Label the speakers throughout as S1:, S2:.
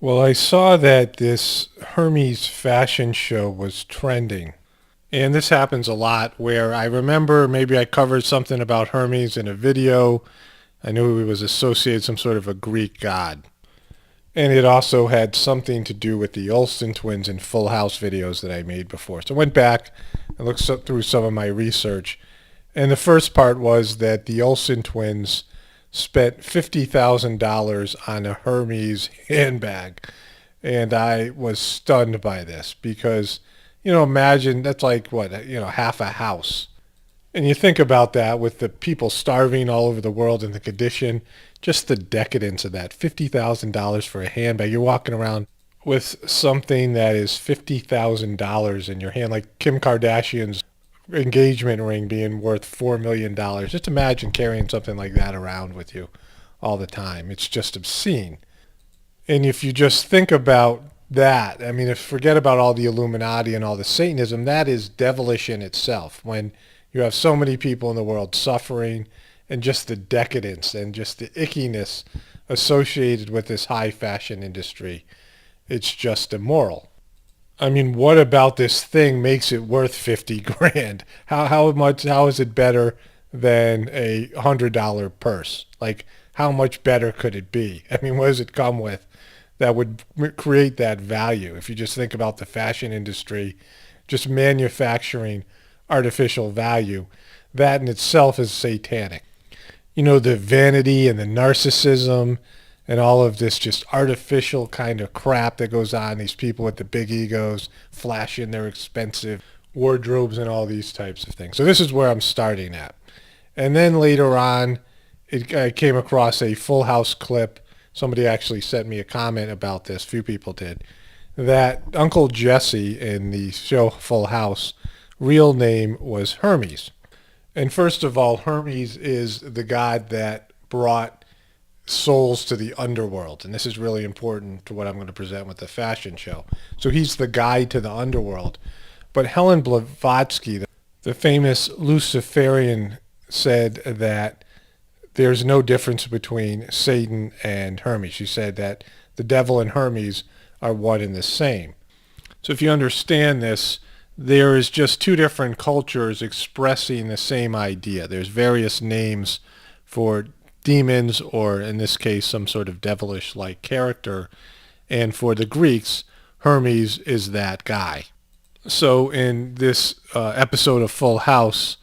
S1: Well, I saw that this Hermes fashion show was trending. And this happens a lot where I remember maybe I covered something about Hermes in a video. I knew he was associated some sort of a Greek god. And it also had something to do with the Olsen twins and Full House videos that I made before. So I went back and looked through some of my research. And the first part was that the Olsen twins spent $50,000 on a Hermes handbag. And I was stunned by this because, imagine that's like what, half a house. And you think about that with the people starving all over the world and the condition, just the decadence of that. $50,000 for a handbag. You're walking around with something that is $50,000 in your hand, like Kim Kardashian's engagement ring being worth $4 million. Just imagine carrying something like that around with you all the time. It's just obscene. And if you just think about that, I mean, if forget about all the Illuminati and all the Satanism, that is devilish in itself. When you have so many people in the world suffering and just the decadence and just the ickiness associated with this high fashion industry, it's just immoral. I mean, what about this thing makes it worth 50 grand? How is it better than a $100 purse? Like, how much better could it be? I mean, what does it come with that would create that value? If you just think about the fashion industry, just manufacturing artificial value, that in itself is satanic. The vanity and the narcissism and all of this just artificial kind of crap that goes on. These people with the big egos flashing their expensive wardrobes and all these types of things. So this is where I'm starting at. And then later on, I came across a Full House clip. Somebody actually sent me a comment about this. Few people did. That Uncle Jesse in the show Full House, real name was Hermes. And first of all, Hermes is the god that brought souls to the underworld. And this is really important to what I'm going to present with the fashion show. So he's the guide to the underworld. But Helen Blavatsky, the famous Luciferian, said that there's no difference between Satan and Hermes. She said that the devil and Hermes are one and the same. So if you understand this, there is just two different cultures expressing the same idea. There's various names for demons, or in this case, some sort of devilish-like character. And for the Greeks, Hermes is that guy. So in this episode of Full House,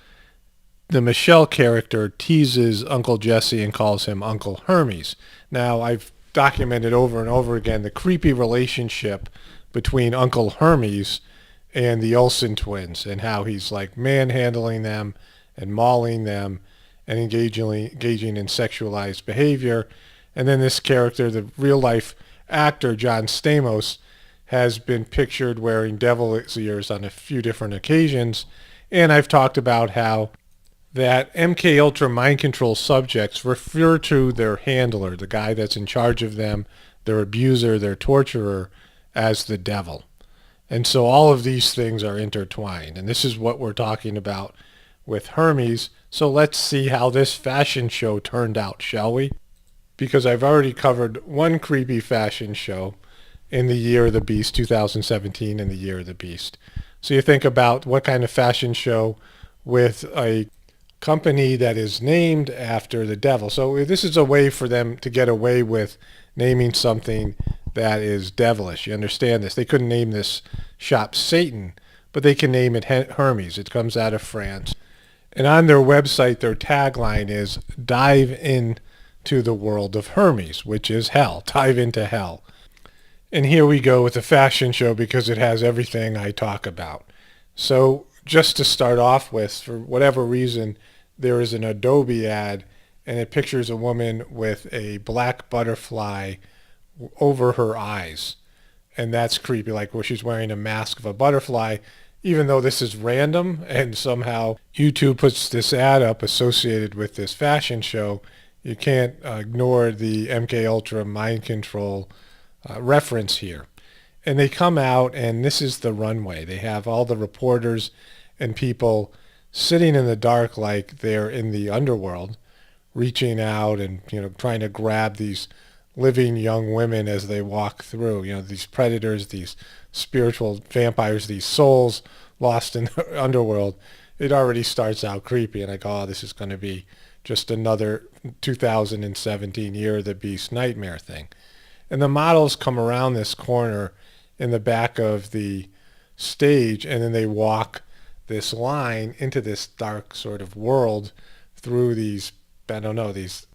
S1: the Michelle character teases Uncle Jesse and calls him Uncle Hermes. Now, I've documented over and over again the creepy relationship between Uncle Hermes and the Olsen twins and how he's like manhandling them and mauling them and engaging in sexualized behavior. And then this character, the real life actor John Stamos, has been pictured wearing devil's ears on a few different occasions. And I've talked about how that MK Ultra mind control subjects refer to their handler, the guy that's in charge of them, their abuser, their torturer, as the devil. And so all of these things are intertwined. And this is what we're talking about with Hermes. So let's see how this fashion show turned out, shall we? Because I've already covered one creepy fashion show in the Year of the Beast, 2017, in the Year of the Beast. So you think about what kind of fashion show with a company that is named after the devil. So this is a way for them to get away with naming something that is devilish. You understand this? They couldn't name this shop Satan, but they can name it Hermes. It comes out of France. And on their website, their tagline is "Dive into the world of Hermes," which is hell. Dive into hell. And here we go with the fashion show because it has everything I talk about. So just to start off with, for whatever reason, there is an Adobe ad, and it pictures a woman with a black butterfly over her eyes. And that's creepy, like where she's wearing a mask of a butterfly, even though this is random and somehow YouTube puts this ad up associated with this fashion show. You can't ignore the MK Ultra mind control reference here. And they come out, and this is the runway. They have all the reporters and people sitting in the dark like they're in the underworld, reaching out and trying to grab these living young women as they walk through. You know, these predators, these spiritual vampires, these souls lost in the underworld. It already starts out creepy, and I go, oh, this is going to be just another 2017 Year of the Beast nightmare thing. And the models come around this corner in the back of the stage, and then they walk this line into this dark sort of world through these, I don't know, these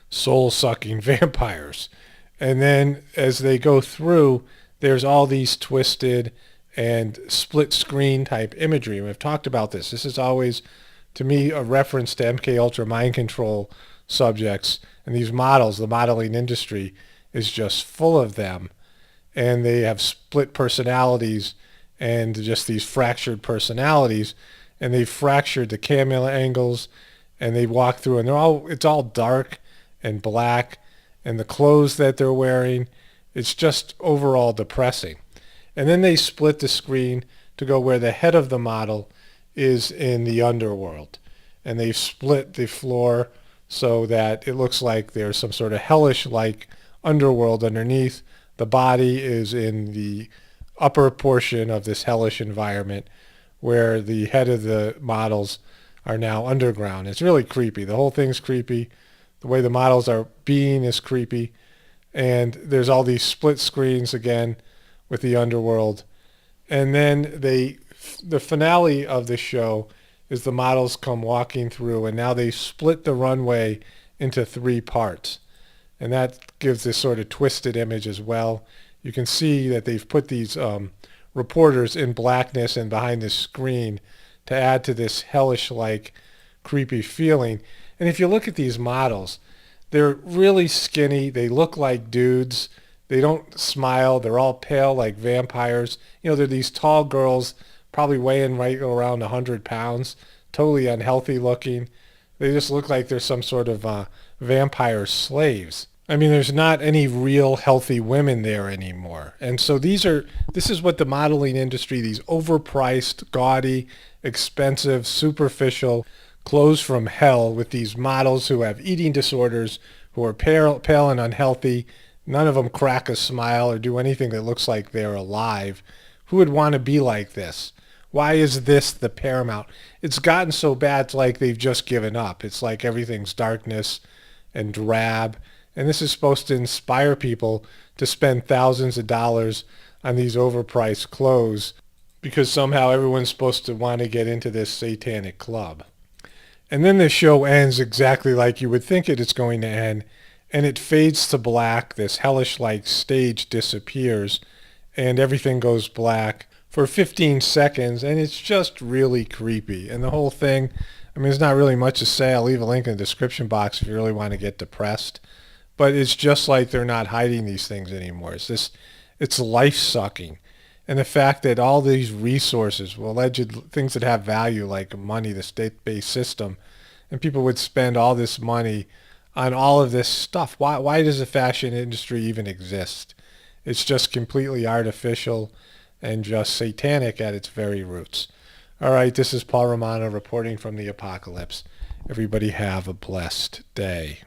S1: soul-sucking vampires. And then as they go through, there's all these twisted and split screen type imagery. And we've talked about this. This is always, to me, a reference to MK Ultra mind control subjects. And these models, the modeling industry is just full of them. And they have split personalities and just these fractured personalities. And they've fractured the camera angles, and they walk through, and it's all dark and black, and the clothes that they're wearing, it's just overall depressing. And then they split the screen to go where the head of the model is in the underworld. And they've split the floor so that it looks like there's some sort of hellish-like underworld underneath. The body is in the upper portion of this hellish environment where the head of the models are now underground. It's really creepy. The whole thing's creepy. The way the models are being is creepy. And there's all these split screens again with the underworld. And then the finale of the show is the models come walking through, and now they split the runway into 3 parts. And that gives this sort of twisted image as well. You can see that they've put these reporters in blackness and behind this screen to add to this hellish-like creepy feeling. And if you look at these models, they're really skinny. They look like dudes. They don't smile. They're all pale like vampires. You know, they're these tall girls, probably weighing right around 100 pounds, totally unhealthy looking. They just look like they're some sort of vampire slaves. I mean, there's not any real healthy women there anymore. And so this is what the modeling industry, these overpriced, gaudy, expensive, superficial clothes from hell with these models who have eating disorders, who are pale and unhealthy. None of them crack a smile or do anything that looks like they're alive. Who would want to be like this? Why is this the paramount? It's gotten so bad, it's like they've just given up. It's like everything's darkness and drab. And this is supposed to inspire people to spend thousands of dollars on these overpriced clothes because somehow everyone's supposed to want to get into this satanic club. And then the show ends exactly like you would think it's going to end, and it fades to black. This hellish-like stage disappears, and everything goes black for 15 seconds, and it's just really creepy. And the whole thing, I mean, there's not really much to say. I'll leave a link in the description box if you really want to get depressed. But it's just like they're not hiding these things anymore. It's life-sucking. And the fact that all these resources, alleged things that have value like money, the state-based system, and people would spend all this money on all of this stuff. Why does the fashion industry even exist? It's just completely artificial and just satanic at its very roots. All right, this is Paul Romano reporting from the apocalypse. Everybody have a blessed day.